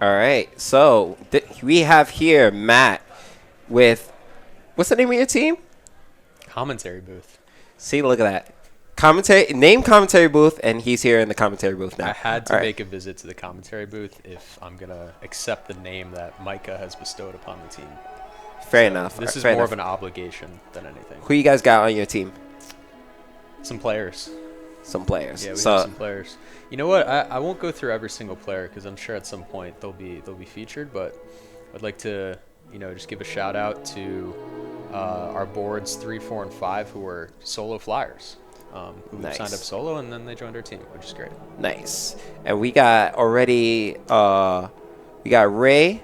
All right. So we have here Matt with what's the name of your team? Commentary Booth. See, look at that. Commentary Booth, and he's here in the commentary booth now. I had to make a visit to the commentary booth if I'm going to accept the name that Micah has bestowed upon the team. Fair enough. This is Fair more enough. of an obligation than anything. Who you guys got on your team? Some players. Some players. Yeah, we have some players. You know what? I won't go through every single player because I'm sure at some point they'll be featured. But I'd like to just give a shout out to our boards 3, 4, and 5 who were solo flyers. Who Nice. signed up solo and then they joined our team, which is great. Nice. And we got already we got Ray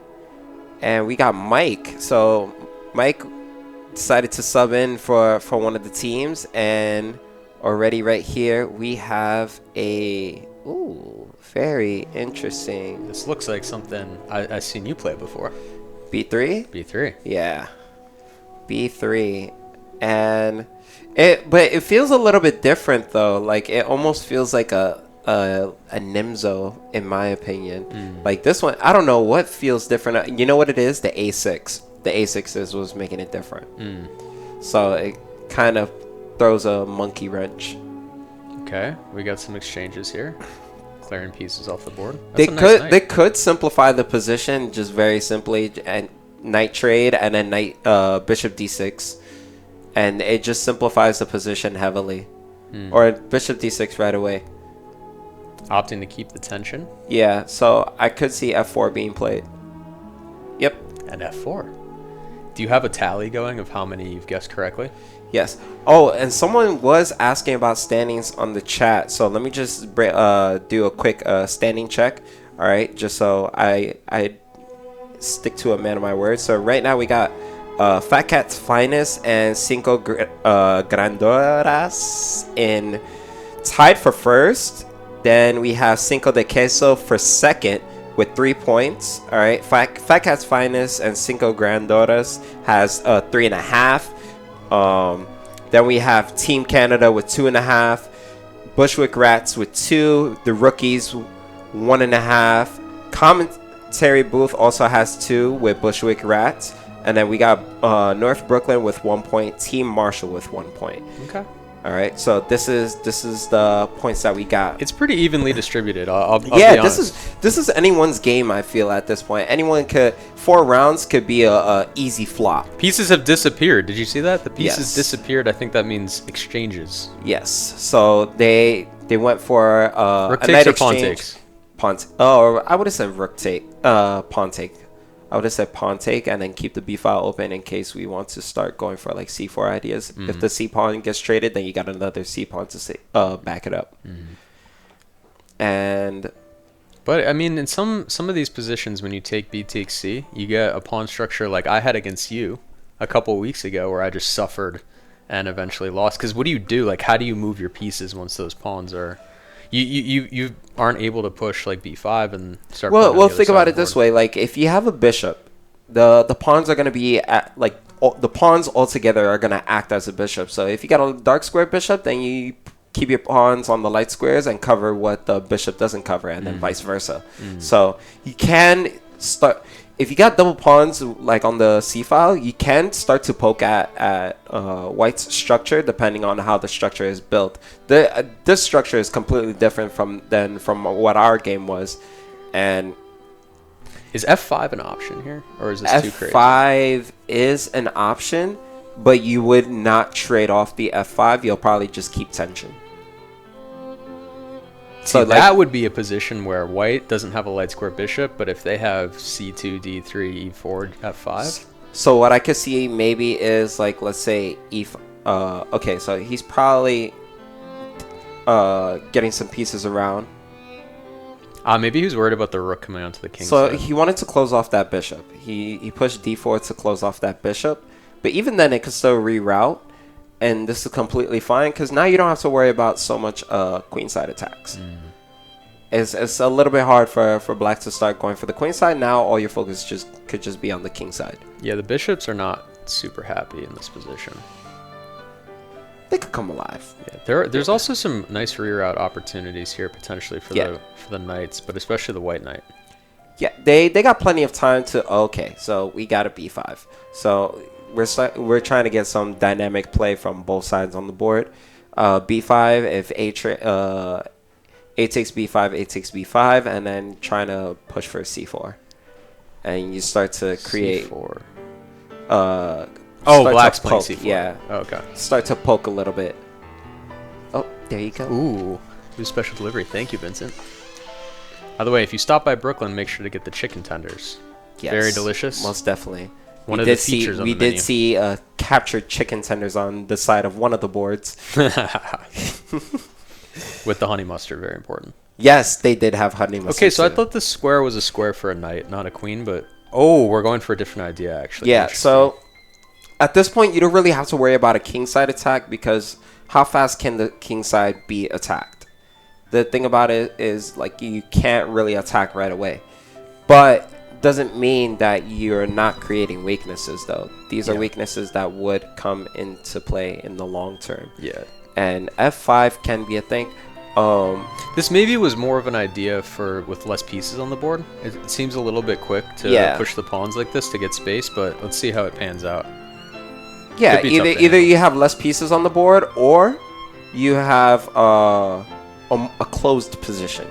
and we got Mike. So Mike decided to sub in for one of the teams, and already right here we have a very interesting This looks like something I've seen you play before. B3? B3. Yeah. B3. And it feels a little bit different though. Like it almost feels like a Nimzo in my opinion. Like this one, I don't know what feels different. You know what it is? The A6. The A6 was making it different. So it kind of throws a monkey wrench. Okay, we got some exchanges here. Clearing pieces off the board. They could simplify the position just very simply and knight trade and then knight bishop d6. And it just simplifies the position heavily. Or bishop d6 right away. Opting to keep the tension. Yeah, so I could see f4 being played. Yep. And f4. Do you have a tally going of how many you've guessed correctly? Yes. Oh, and someone was asking about standings on the chat. So let me just do a quick standing check. All right, just so I stick to a man of my word. So right now we got Fatcat's Finest and Cinco Ganadoras in tied for first. Then we have Cinco de Queso for second with 3 points. All right, Fatcat's Finest and Cinco Ganadoras has 3.5. Then we have Team Canada with 2.5. Bushwick Rats with 2. The Rookies 1.5. Commentary Booth also has 2 with Bushwick Rats. And then we got North Brooklyn with 1 point. Team Marshall with 1 point. Okay. All right. So this is the points that we got. It's pretty evenly distributed. I'll be yeah, honest. this is anyone's game. I feel at this point, anyone could 4 rounds could be a easy flop. Pieces have disappeared. Did you see that? The pieces Yes. disappeared. I think that means exchanges. Yes. So they went for Rook a takes knight or pawn exchange. takes? Oh, I would have said rook take. Pawn take. I would have said pawn take and then keep the b file open in case we want to start going for like c4 ideas. If the c pawn gets traded, then you got another c pawn to back it up. But I mean, in some of these positions, when you take b takes c, you get a pawn structure like I had against you a couple weeks ago, where I just suffered and eventually lost. Because what do you do? Like, how do you move your pieces once those pawns are? You aren't able to push like b5 and start. Well, think about it this way: like if you have a bishop, the pawns are going to be at like the pawns altogether are going to act as a bishop. So if you got a dark square bishop, then you keep your pawns on the light squares and cover what the bishop doesn't cover, and then vice versa. So you can start. If you got double pawns like on the c file, you can start to poke at white's structure depending on how the structure is built. This structure is completely different from what our game was. And is f5 an option here, or is this too crazy? F5 is an option, but you would not trade off the f5. You'll probably just keep tension. So that would be a position where white doesn't have a light square bishop, but if they have c2, d3, e4, f5. So what I could see maybe is like, let's say okay, so he's probably getting some pieces around. Maybe he was worried about the rook coming onto the king So side. he wanted to close off that bishop. He pushed d4 to close off that bishop, but even then it could still reroute. And this is completely fine because now you don't have to worry about so much queenside attacks. It's a little bit hard for black to start going for the queen side. Now all your focus could just be on the king side. Yeah, the bishops are not super happy in this position. They could come alive. Yeah, there's also some nice reroute opportunities here potentially for the knights, but especially the white knight. Yeah, they got plenty of time to. Okay, so we got a b5. So we're trying to get some dynamic play from both sides on the board. B5 if a takes b5, a takes b5, and then trying to push for c4, and you start to create. C4. Start Black's to playing poke, C4. Yeah. Okay. Start to poke a little bit. Oh, there you go. Ooh, new special delivery. Thank you, Vincent. By the way, if you stop by Brooklyn, make sure to get the chicken tenders. Yes, Very delicious. Most definitely. One of the features on the menu. We did see captured chicken tenders on the side of one of the boards. With the honey mustard, very important. Yes, they did have honey mustard. Okay, so too. I thought the square was a square for a knight, not a queen, but we're going for a different idea actually. Yeah, so at this point you don't really have to worry about a king side attack because how fast can the king side be attacked? The thing about it is like you can't really attack right away. But doesn't mean that you're not creating weaknesses though. These are weaknesses that would come into play in the long term. Yeah. And f5 can be a thing. This maybe was more of an idea for with less pieces on the board. It seems a little bit quick to push the pawns like this to get space, but let's see how it pans out. Yeah, either you have less pieces on the board or you have a closed position.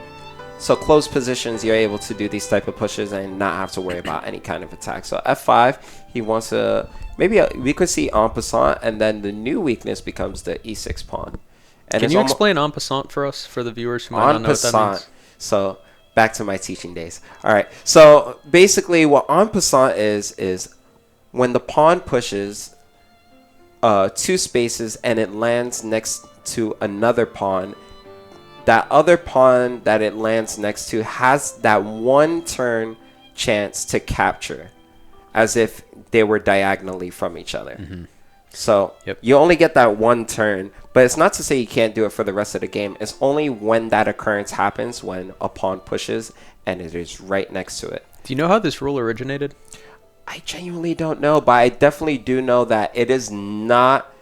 So closed positions, you're able to do these type of pushes and not have to worry about any kind of attack. So f5, he wants to we could see en passant, and then the new weakness becomes the e6 pawn. And can you explain en passant for us, for the viewers who might not know what that means? So back to my teaching days. All right. So basically, what en passant is when the pawn pushes 2 spaces and it lands next to another pawn. That other pawn that it lands next to has that 1 turn chance to capture, as if they were diagonally from each other. Mm-hmm. So you only get that 1 turn, but it's not to say you can't do it for the rest of the game. It's only when that occurrence happens, when a pawn pushes and it is right next to it. Do you know how this rule originated? I genuinely don't know, but I definitely do know that it is not...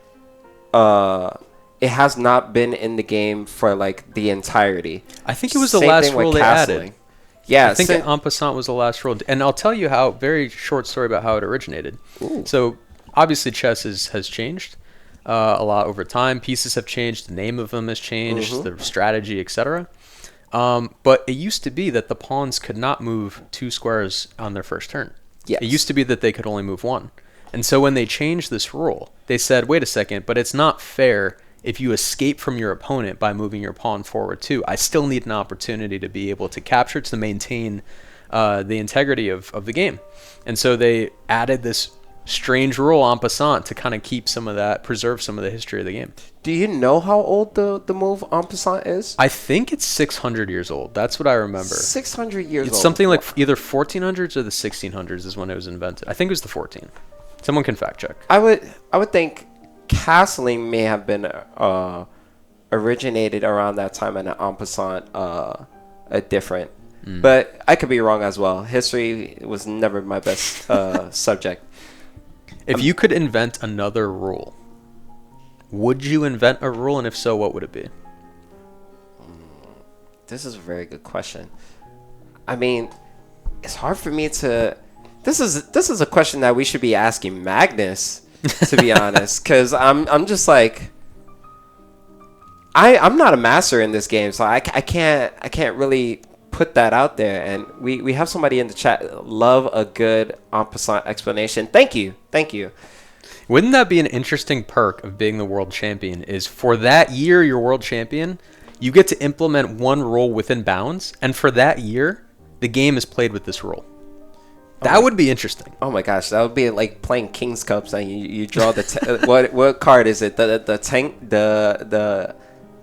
it has not been in the game for like the entirety. I think it was the last rule they added. Yeah, I think en passant was the last rule, and I'll tell you how. Very short story about how it originated. Ooh. So obviously, chess has changed a lot over time. Pieces have changed. The name of them has changed. The strategy, etc. But it used to be that the pawns could not move 2 squares on their first turn. Yes. It used to be that they could only move 1. And so when they changed this rule, they said, wait a second, but it's not fair if you escape from your opponent by moving your pawn forward too. I still need an opportunity to be able to capture, to maintain the integrity of the game. And so they added this strange rule en passant to kind of keep some of that, preserve some of the history of the game. Do you know how old the move en passant is? I think it's 600 years old. That's what I remember. 600 years old. It's something like either 1400s or the 1600s is when it was invented. I think it was the 14. Someone can fact check. I would think castling may have been originated around that time, and en passant a different. But I could be wrong as well. History was never my best subject. If you could invent another rule, would you invent a rule, and if so, what would it be? This is a very good question. I mean, it's hard for me to... This is a question that we should be asking Magnus, to be honest, because I'm just like... I'm not a master in this game, so I can't really put that out there. And we have somebody in the chat love a good en passant explanation. Thank you. Wouldn't that be an interesting perk of being the world champion? Is for that year you're world champion, you get to implement one rule within bounds, and for that year, the game is played with this rule. That would be interesting. Oh my gosh, that would be like playing King's Cups and you draw the what card is it? The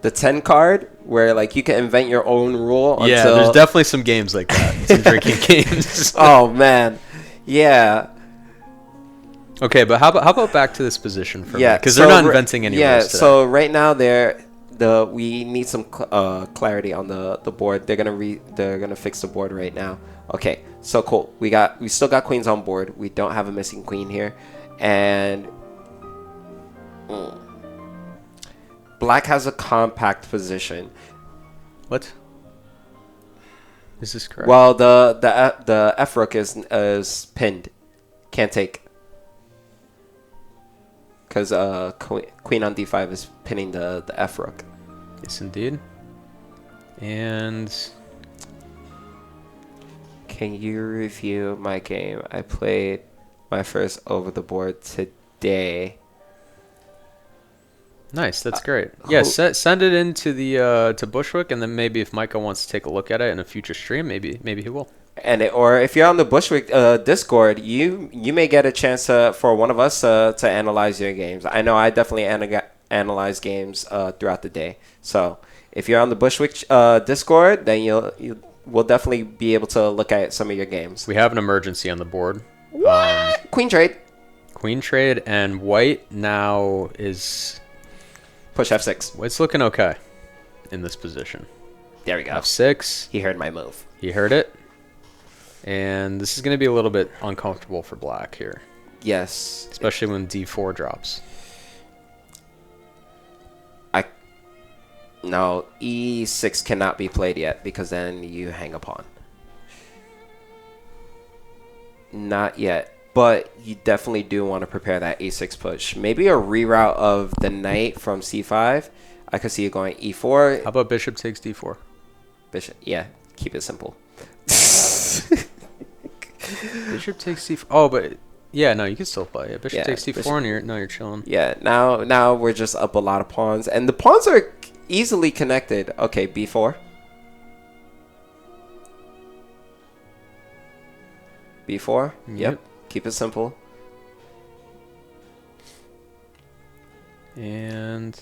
10 card where like you can invent your own rule. Yeah, there's definitely some games like that. Some drinking games. Oh man, yeah. Okay, but how about back to this position for me? Because they're not inventing any rules today. So right now we need some clarity on the board. They're gonna fix the board right now. Okay, so cool. We still got queens on board. We don't have a missing queen here, and Black has a compact position. What? Is this correct? Well, the F rook is pinned. Can't take. Because queen on d5 is pinning the F rook. Yes, indeed. And can you review my game? I played my first over the board today. Nice, that's great. Yeah, send it into the to Bushwick, and then maybe if Micah wants to take a look at it in a future stream, maybe he will. Or if you're on the Bushwick Discord, you may get a chance for one of us to analyze your games. I know I definitely analyze games throughout the day. So if you're on the Bushwick Discord, then we'll definitely be able to look at some of your games. We have an emergency on the board. What? Queen trade. Queen trade, and white now is push f6. It's looking okay in this position. There we go. f6. He heard my move. He heard it. And this is going to be a little bit uncomfortable for black here. Yes. Especially when d4 drops. No, e6 cannot be played yet because then you hang a pawn. Not yet. But you definitely do want to prepare that a6 push. Maybe a reroute of the knight from c5. I could see you going e4. How about bishop takes d4? Bishop, yeah. Keep it simple. Bishop takes c4. Oh, but yeah, no, you can still play. Yeah, bishop takes d4, bishop. and you're chilling. Yeah, now we're just up a lot of pawns, and the pawns are easily connected. Okay, b4. b4. Yep. Keep it simple. And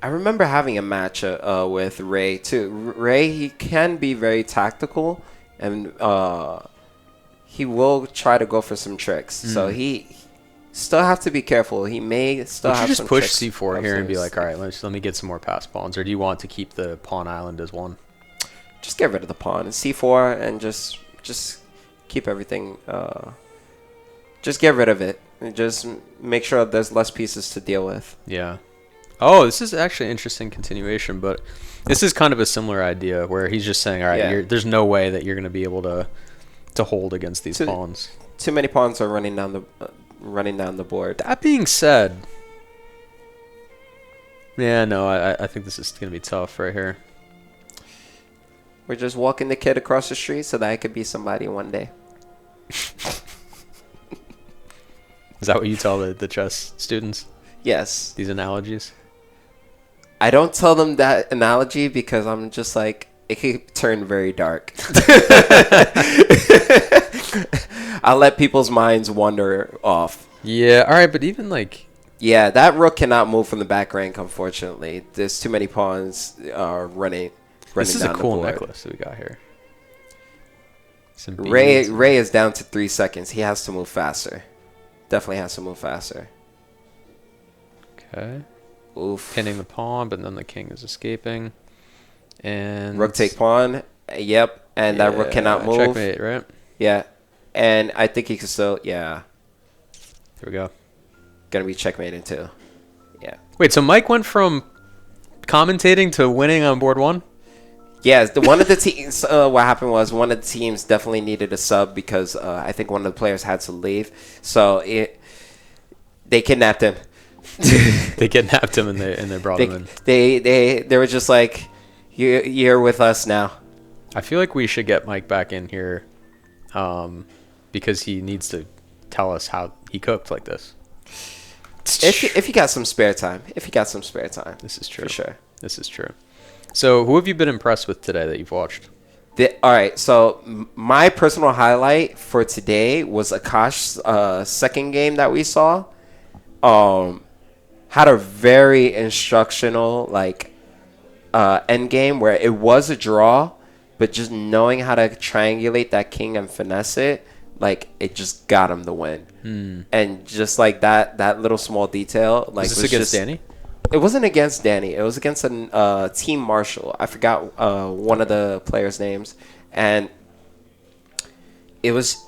I remember having a match with Ray too. Ray, he can be very tactical, and he will try to go for some tricks. So he still have to be careful. He may still have some push tricks c4 here and be like, all right, let me get some more pass pawns, or do you want to keep the pawn island as one? Just get rid of the pawn and c4, and just keep everything. Just get rid of it. And just make sure there's less pieces to deal with. Yeah. Oh, this is actually an interesting continuation, but this is kind of a similar idea where he's just saying, all right, there's no way that you're going to be able to hold against these pawns. Too many pawns are running down the board. That being said, yeah, no, I think this is going to be tough right here. We're just walking the kid across the street so that I could be somebody one day. Is that what you tell the chess students? Yes. These analogies? I don't tell them that analogy because I'm just like, it could turn very dark. I'll let people's minds wander off. Yeah, all right, but even like... Yeah, that rook cannot move from the back rank, unfortunately. There's too many pawns running this is down a cool the board. Necklace that we got here. Ray is down to 3 seconds. He has to move faster. Definitely has to move faster. Okay. Oof. Pinning the pawn, but then the king is escaping. And rook take pawn. Yep. And that rook cannot move. Checkmate, right? Yeah. And I think he can still, yeah. There we go. Gonna be checkmating too. Yeah. Wait, so Mike went from commentating to winning on board one? Yes, one of the teams. What happened was one of the teams definitely needed a sub because I think one of the players had to leave. So they kidnapped him. They kidnapped him and they brought him in. They were just like, you're with us now. I feel like we should get Mike back in here, because he needs to tell us how he cooked like this. If you got some spare time. This is true. For sure. This is true. So, who have you been impressed with today that you've watched? All right, so my personal highlight for today was Akash's second game that we saw. Had a very instructional end game where it was a draw, but just knowing how to triangulate that king and finesse it, it just got him the win. And just that little small detail, was this against Danny? It wasn't against Danny. It was against a Team Marshall. I forgot one of the players' names. And he was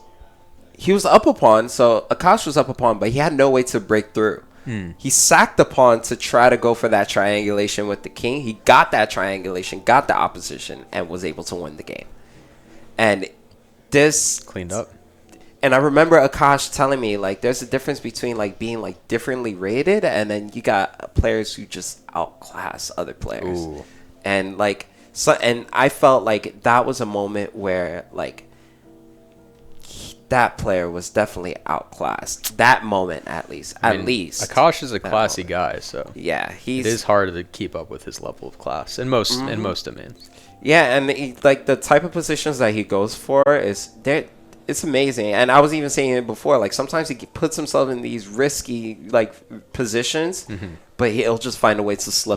up a pawn, so Akash was up a pawn, but he had no way to break through. He sacked the pawn to try to go for that triangulation with the king. He got that triangulation, got the opposition, and was able to win the game. And this Cleaned up. and I remember Akash telling me like there's a difference between like being like differently rated and then you got players who just outclass other players. Ooh. And like so and I felt like that was a moment where like that player was definitely outclassed. That moment at least. I mean, At least. Akash is a that classy moment. guy, so Yeah, it he's is hard to keep up with his level of class in most domains. yeah, and like the type of positions that he goes for is there. It's amazing, and I was even saying it before. Like sometimes he puts himself in these risky like positions, but he'll just find a way to slip